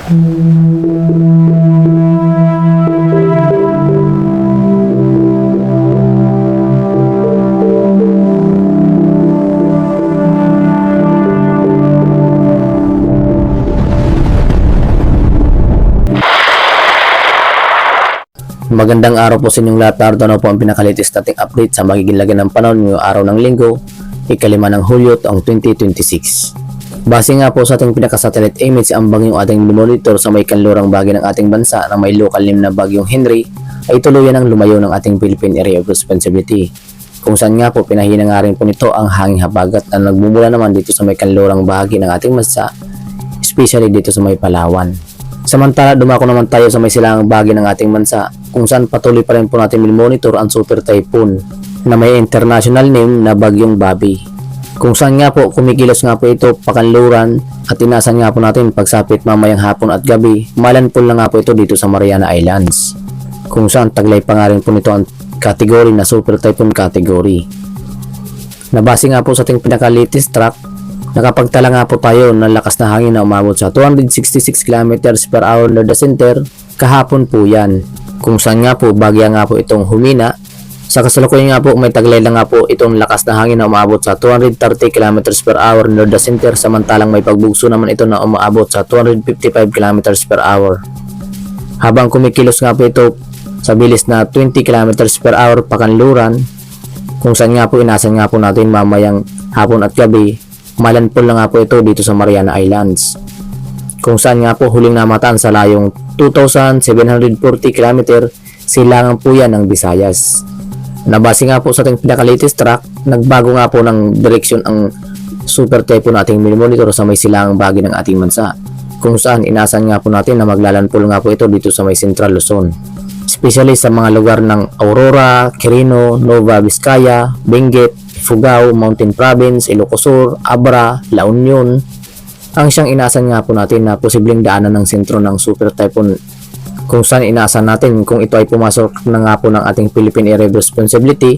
Magandang araw po sa inyong lahat. Narito na po ang pinakalitis nating update sa magiging lagay ng panahon ngayong araw ng linggo, ikalima ng Hulyo taong 2026. Base nga po sa ating pinaka-satellite image, ang bagyong ating monitor sa may kanlurang bahagi ng ating bansa na may local name na bagyong Henry ay tuluyan ng lumayo ng ating Philippine Area of Responsibility. Kung saan nga po pinahina nga rin po nito ang hanging habagat na nagmumula naman dito sa may kanlurang bahagi ng ating bansa, especially dito sa may Palawan. Samantala, dumako naman tayo sa may silangang bahagi ng ating bansa kung saan patuloy pa rin po natin monitor ang super typhoon na may international name na bagyong Bobby. Kung saan nga po kumikilos nga po ito pakanluran at inasan nga po natin pagsapit mamayang hapon at gabi, malandfall na nga po ito dito sa Mariana Islands. Kung saan taglay pa nga rin po nito ang category na super typhoon category. Nabase nga po sa ating pinaka-latest track, nakapagtala nga po tayo ng lakas na hangin na umabot sa 266 km per hour near the center kahapon po yan. Kung saan nga po bagya nga po itong humina. Sa kasalukuyan nga po may taglay lang nga po itong lakas na hangin na umabot sa 230 km per hour near the center, samantalang may pagbugso naman ito na umabot sa 255 km per hour. Habang kumikilos nga po ito sa bilis na 20 km per hour pakanluran, kung saan nga po inasan nga po natin mamayang hapon at gabi, malandfall na nga po ito dito sa Mariana Islands. Kung saan nga po huling namataan sa layong 2,740 km, silangan po yan ng Visayas. Nabase nga po sa ating pinaka-latest track, nagbago nga po ng direksyon ang super typhoon nating monitor sa may silangang bahagi ng ating bansa. Kung saan inasan nga po natin na maglalandfall nga po ito dito sa may Central Luzon. Especially sa mga lugar ng Aurora, Quirino, Nueva Vizcaya, Benguet, Ifugao, Mountain Province, Ilocos Sur, Abra, La Union, ang siyang inasan nga po natin na posibleng daanan ng sentro ng super typhoon, kung saan inasan natin kung ito ay pumasok na nga po ng ating Philippine Area of Responsibility,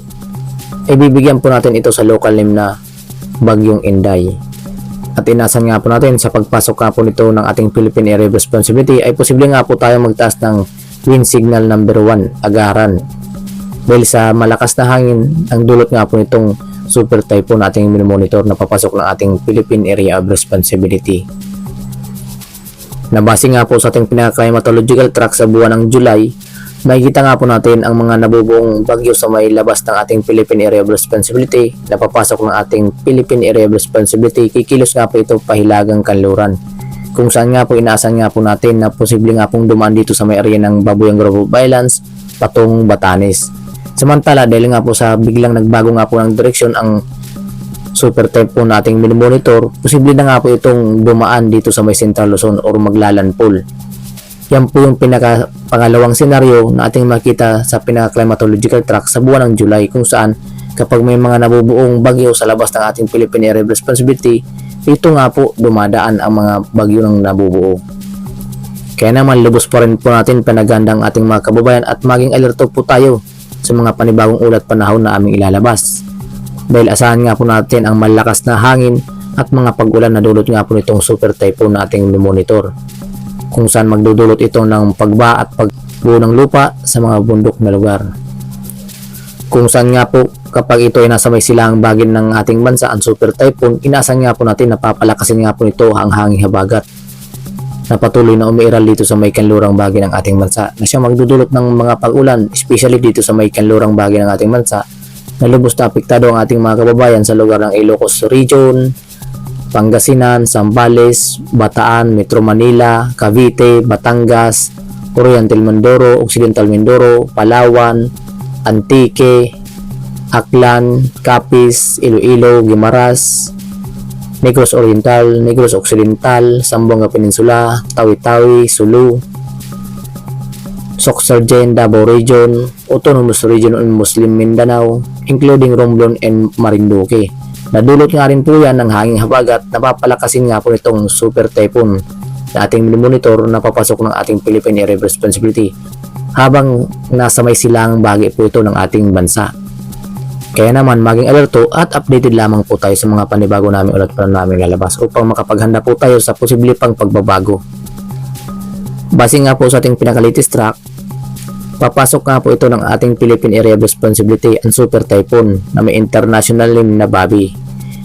ay bibigyan po natin ito sa local name na Bagyong Inday. At inasan nga po natin sa pagpasok nga po nito ng ating Philippine Area of Responsibility ay posible nga po tayo magtaas ng wind signal number 1, agaran. Dahil sa malakas na hangin, ang dulot nga po nitong super typhoon ating monitor na papasok ng ating Philippine Area of Responsibility. Nabase nga po sa ating pinaka-climatological track sa buwan ng July, makikita nga po natin ang mga nabubuong bagyo sa may labas ng ating Philippine Area of Responsibility na papasok ng ating Philippine Area of Responsibility. Kikilos nga po ito pahilagang kanluran, kung saan nga po inaasan nga po natin na posible nga pong dumaan dito sa may area ng Babuyang Grove of Islands patungong Batanes. Samantala, dahil nga po sa biglang nagbago nga po ng direksyon ang super typhoon nating monitor, posible na nga po itong dumaan dito sa may Central Luzon or maglalandfall. Yan po yung pangalawang senaryo na ating makita sa pinaka-climatological track sa buwan ng July, kung saan kapag may mga nabubuong bagyo sa labas ng ating Philippine Area of Responsibility, ito nga po dumadaan ang mga bagyo ng nabubuo. Kaya naman lubos pa rin po natin pinaganda ang ating mga kababayan at maging alerto po tayo sa mga panibagong ulat panahon na aming ilalabas. Dahil asahan nga po natin ang malakas na hangin at mga pag-ulan na dulot nga po nitong super typhoon na ating monitor, kung saan magdudulot ito ng pagba at pagbuo ng lupa sa mga bundok na lugar. Kung saan nga po kapag ito ay nasa may silangang bahagi ng ating bansa ang super typhoon, inaasahan nga po natin na papalakasin nga po nito ang hanging habagat na patuloy na umiiral dito sa may kanlurang bahagi ng ating bansa, na siya magdudulot ng mga pag-ulan, especially dito sa may kanlurang bahagi ng ating bansa, na lubos na apektado ang ating mga kababayan sa lugar ng Ilocos Region, Pangasinan, Zambales, Bataan, Metro Manila, Cavite, Batangas, Oriental Mindoro, Occidental Mindoro, Palawan, Antique, Aklan, Capiz, Iloilo, Guimaras, Negros Oriental, Negros Occidental, Zamboanga Peninsula, Tawi-Tawi, Sulu, Soc-Sargen, Davao Region, Autonomous Region and Muslim Mindanao, including Romblon and Marinduque. Nadulot nga rin po yan ng hanging habagat na papalakasin nga po itong super typhoon na ating monitor na papasok ng ating Philippine Area of Responsibility habang nasa may silangang bahagi po ito ng ating bansa. Kaya naman maging alerto at updated lamang po tayo sa mga panibago namin ulat pa namin lalabas upang makapaghanda po tayo sa posible pang pagbabago. Base nga po sa ating pinaka-latest track, papasok nga po ito ng ating Philippine Area of Responsibility ang Super Typhoon na may international name na Bobby.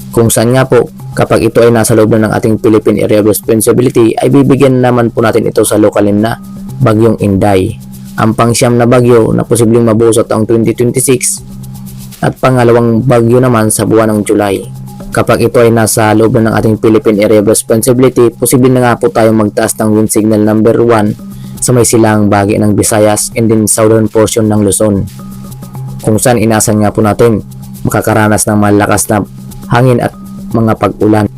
Kung saan nga po, kapag ito ay nasa loob na ng ating Philippine Area of Responsibility, ay bibigyan naman po natin ito sa local name na Bagyong Inday. Ang pangsyam na bagyo na posibleng mabuo sa taong 2026 at pangalawang bagyo naman sa buwan ng July. Kapag ito ay nasa loob na ng ating Philippine Area of Responsibility, posible na nga po tayong magtaas ng wind signal number 1 sa may silang bahagi ng Visayas and then southern portion ng Luzon. Kung saan inasan nga po natin makakaranas ng malakas na hangin at mga pag-ulan.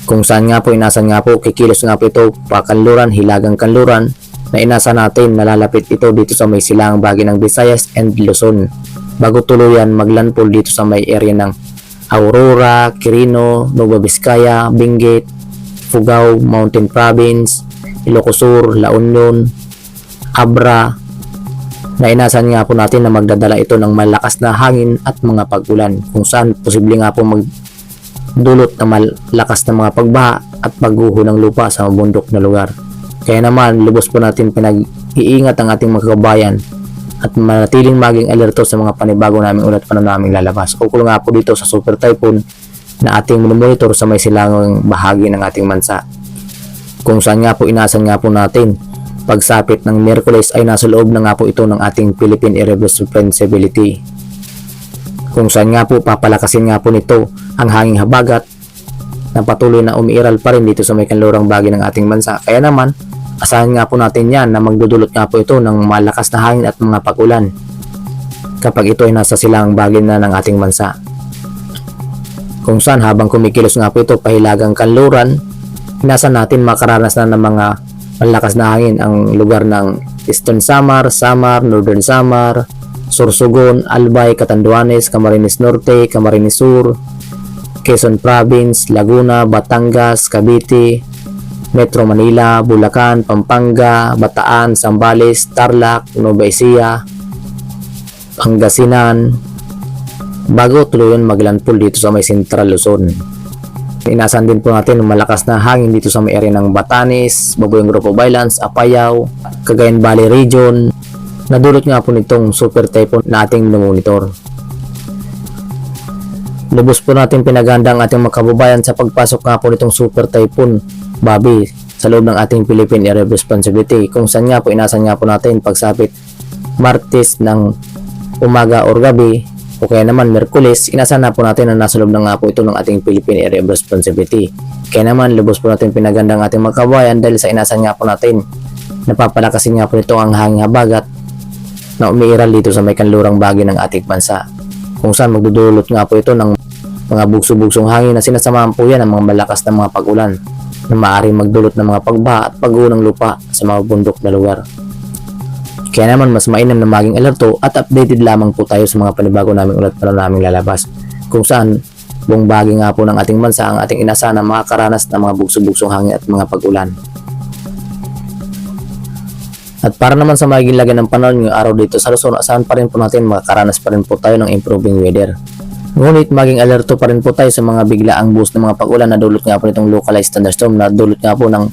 Kung saan nga po inasan nga po kikilos nga po ito pakanluran, hilagang kanluran na inasa natin nalalapit ito dito sa may silang bahagi ng Visayas and Luzon bago tuluyan maglandfall dito sa may area ng Aurora, Quirino, Nueva Vizcaya, Benguet, Fugao, Mountain Province, Ilocos Sur, La Union, Abra na inasan nga po natin na magdadala ito ng malakas na hangin at mga pag-ulan kung saan posible nga po magdulot ng malakas na mga pagbaha at pagguho ng lupa sa mabundok na lugar. Kaya naman, lubos po natin pinag-iingat ang ating mga kababayan at manatiling maging alerto sa mga panibago naming ulat pa na naming lalabas. Ukol nga po dito sa Super Typhoon na ating monitor sa may silangang bahagi ng ating bansa. Kung saan nga po inasan nga po natin, pagsapit ng Miyerkules ay nasa loob na nga po ito ng ating Philippine Area of Responsibility. Kung saan nga po papalakasin nga po nito ang hanging habagat na patuloy na umiiral pa rin dito sa may kanlurang bahagi ng ating bansa. Kaya naman, asahan nga po natin yan na magdudulot nga po ito ng malakas na hangin at mga pag-ulan kapag ito ay nasa silang bahagi na ng ating bansa. Kung saan habang kumikilos nga po ito pahilagang kanluran, inasan natin makaranas na ng mga malakas na hangin ang lugar ng Eastern Samar, Northern Samar, Sorsogon, Albay, Catanduanes, Camarines Norte, Camarines Sur, Quezon Province, Laguna, Batangas, Cavite, Metro Manila, Bulacan, Pampanga, Bataan, Zambales, Tarlac, Nueva Ecija, Pangasinan, bago tuluyan maglandfall dito sa may Central Luzon. Inasan din po natin ng malakas na hangin dito sa may area ng Batanes, Babueng Group of Islands, Apayao, Cagayan Valley Region. Nadulot nga po nitong Super Typhoon na ating monitor. Lubos po natin pinaganda ang ating mga kababayan sa pagpasok nga po nitong Super Typhoon Bobby sa loob ng ating Philippine Area of Responsibility kung saan nga po inasan nga po natin pagsapit Martes ng umaga or gabi o kaya naman Miyerkules, inasan na po natin na nasa loob na nga po ito ng ating Philippine Area of Responsibility. Kaya naman lubos po natin pinaganda ang ating mga kababayan dahil sa inasan nga po natin napapalakasin nga po ito ang hanging habagat na umiiral dito sa may kanlurang bahagi ng ating bansa kung saan magdudulot nga po ito ng mga bugso-bugsong hangin na sinasamahan po yan ng mga malakas na mga pag-ulan na maaaring magdulot ng mga pagbaha at pagguho ng lupa sa mga bundok na lugar. Kaya naman mas mainam na maging alerto at updated lamang po tayo sa mga panibago naming ulat para naming lalabas kung saan buong bahagi nga po ng ating bansa ang ating inasahan na makakaranas ng mga bugso-bugsong hangin at mga pag-ulan. At para naman sa magiging lagyan ng panahon ngayong araw dito sa Luzon, asahan pa rin po natin makakaranas pa rin po tayo ng improving weather. Ngunit maging alerto pa rin po tayo sa mga biglaang boost ng mga pag-ulan na dulot nga po nitong localized thunderstorm na dulot nga po ng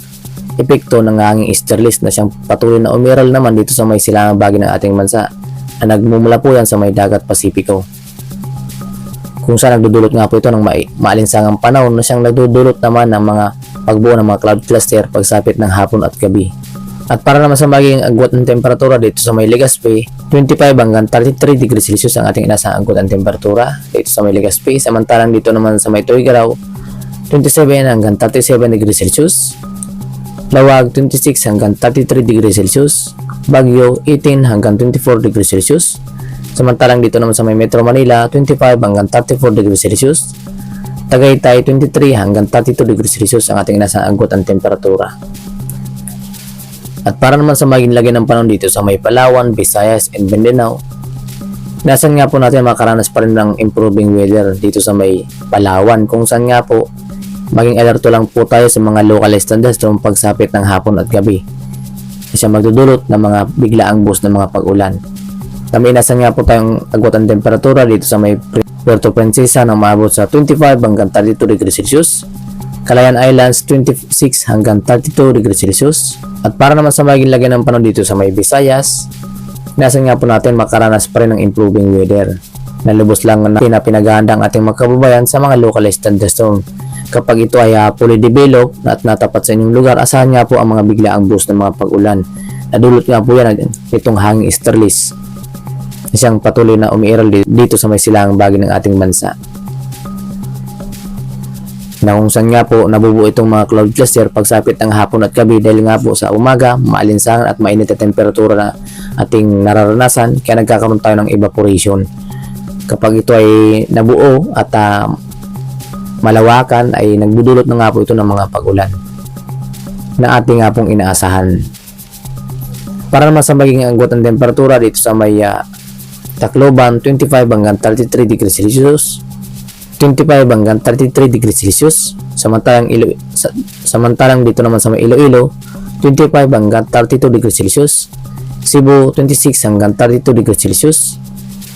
epekto ng hanging easterlies na siyang patuloy na umiral naman dito sa may silangang bahagi ng ating bansa na nagmumula po yan sa may dagat Pasipiko. Kung saan nagdudulot nga po ito ng maalinsangang panahon na siyang nagdudulot naman ng mga pagbuo ng mga cloud cluster pagsapit ng hapon at gabi. At para naman sa magiging agwat ng temperatura dito sa may Legazpi, 25 hanggang 33 degrees Celsius ang ating inasahang agwat ng temperatura dito sa may Legazpi. Samantalang dito naman sa may Tuigaraw, 27 hanggang 37 degrees Celsius. Lawag, 26 hanggang 33 degrees Celsius. Baguio, 18 hanggang 24 degrees Celsius. Samantalang dito naman sa may Metro Manila, 25 hanggang 34 degrees Celsius. Tagaytay, 23 hanggang 32 degrees Celsius ang ating inasahang agwat ng temperatura. At para naman sa maging lagyan ng panahon dito sa may Palawan, Visayas, and Mindanao, nasan nga po natin makaranas pa rin ng improving weather dito sa may Palawan kung saan nga po maging alerto lang po tayo sa mga localized thunderstorm pagsapit ng hapon at gabi. Kasi magdudulot ng mga biglaang boost ng mga pag-ulan. Kami inasan nga po tayong agwat ng temperatura dito sa may Puerto Princesa na maabot sa 25 hanggang 32 degrees Celsius. Calayan Islands 26 hanggang 32 degrees Celsius. At para naman sa magiging lagay ng panahon dito sa may Visayas, inasan nga po natin makaranas pa rin ng improving weather. Nalubos lang na pinaghahanda ang ating mga kababayan sa mga localized thunderstorm. Kapag ito ay fully developed at natapat sa inyong lugar, asahan nga po ang mga biglaang boost ng mga pag-ulan. Nadulot nga po yan itong hanging easterlies, isang patuloy na umiiral dito sa may silangang bahagi ng ating bansa. Na kung saan nga po nabubuo itong mga cloud cluster pagsapit ng hapon at gabi dahil nga po sa umaga, maalinsangan at mainit na temperatura na ating nararanasan kaya nagkakaroon tayo ng evaporation. Kapag ito ay nabuo at malawakan ay nagbudulot na nga po ito ng mga pag-ulan na ating nga pong inaasahan. Para naman sa magiging agwat ng temperatura dito sa may Tacloban 25 hanggang 33 degrees Celsius, 25 hanggang 33 degrees Celsius. Samantalang dito naman sa may Iloilo 25 hanggang 32 degrees Celsius, Cebu 26 hanggang 32 degrees Celsius.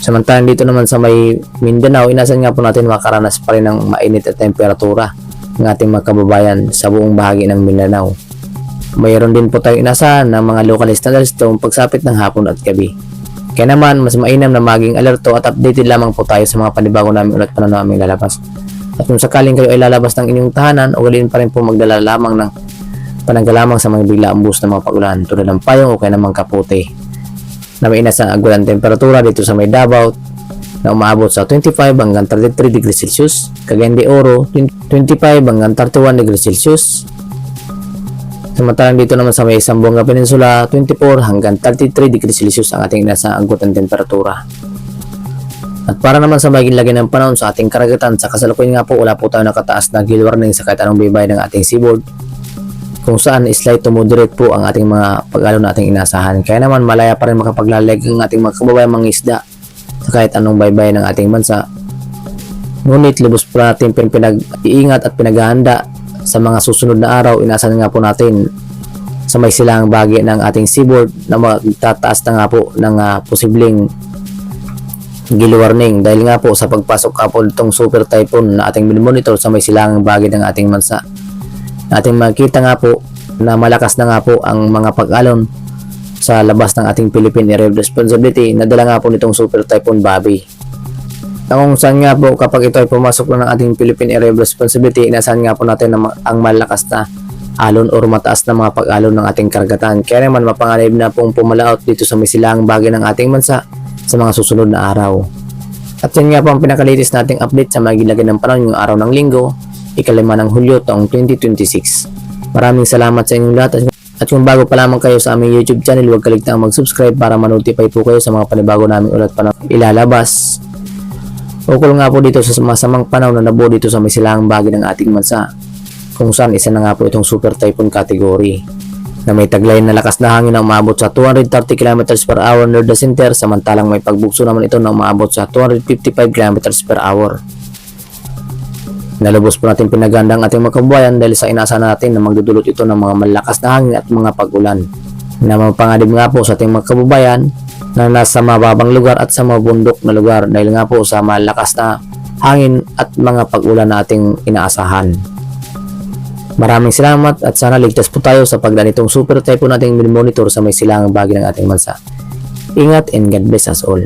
Samantalang dito naman sa may Mindanao, inasan nga po natin makaranas pa rin ng mainit at temperatura ng ating mga kababayan sa buong bahagi ng Mindanao. Mayroon din po tayong inasahan ng mga localized thunderstorm pagsapit ng hapon at gabi. Kaya naman, mas mainam na maging alerto at updated lamang po tayo sa mga panibago namin ulat pa na namin lalabas. At kung sakaling kayo ay lalabas ng inyong tahanan, ugaliin pa rin po magdala lamang ng pananggalamang sa mga biglaang boost ng mga pag-ulan tulad ng payong o kaya namang kapote. Na may inasang agwat ng temperatura dito sa may Davao na umaabot sa 25 hanggang 33 degrees Celsius, Cagayan de Oro 25 hanggang 31 degrees Celsius. Samantalang dito naman sa may Zamboanga Peninsula, 24 hanggang 33 degrees Celsius ang ating nasa agwat ng temperatura. At para naman sa magiging lagay ng panahon sa ating karagatan, sa kasalukuyan nga po wala po tayo nakataas na gale warning sa kahit anong baybay ng ating seaboard, kung saan slight to moderate po ang ating mga pag-alon na ating inasahan. Kaya naman malaya pa rin makapaglalag ang ating mga kababayan mga isda sa kahit anong baybay ng ating bansa. Ngunit lubos po natin pinag-iingat at pinaghahanda sa mga susunod na araw. Inasahan nga po natin sa may silangang bahagi ng ating seaboard na magtataas na nga po ng posibleng gale warning dahil nga po sa pagpasok nga po itong super typhoon na ating monitor sa may silangang bahagi ng ating bansa. Ating makita nga po na malakas na nga po ang mga pag-alon sa labas ng ating Philippine Area of Responsibility na dala nga po nitong super typhoon Bobby. Kung saan nga po kapag ito ay pumasok na ng ating Philippine Area of Responsibility, inasahan nga po natin na ang malakas na alon o mataas na mga pag-alon ng ating karagatan. Kaya naman mapanganib na pong pumalaot dito sa may silangang bahagi ng ating bansa sa mga susunod na araw. At yan nga po ang pinakalitis nating update sa magilagay ng panahon yung araw ng linggo, 5 ng Hulyo taong 2026. Maraming salamat sa inyong lahat at kung bago pa lamang kayo sa aming YouTube channel, huwag kaligtaang mag-subscribe para ma-notify po kayo sa mga panibago namin ulat pa na ilalabas. Ukol nga po dito sa masamang panahon na nabuo dito sa may silangang bahagi ng ating bansa, kung saan isa na nga po itong super typhoon category na may taglayin na lakas na hangin na umabot sa 230 km per hour near the center, samantalang may pagbugso naman ito na umabot sa 255 km per hour. Nalubos po natin pinaganda ang ating mga kababayan dahil sa inaasahan natin na magdudulot ito ng mga malakas na hangin at mga pag-ulan na mapanganib nga po sa ating mga kababayan na nasa mababang lugar at sa mga bundok na lugar dahil nga po sa malakas na hangin at mga pag-ulan na ating inaasahan. Maraming salamat at sana ligtas po tayo sa pagdaan itong super typhoon nating monitor sa may silangang bahagi ng ating bansa. Ingat and God bless us all.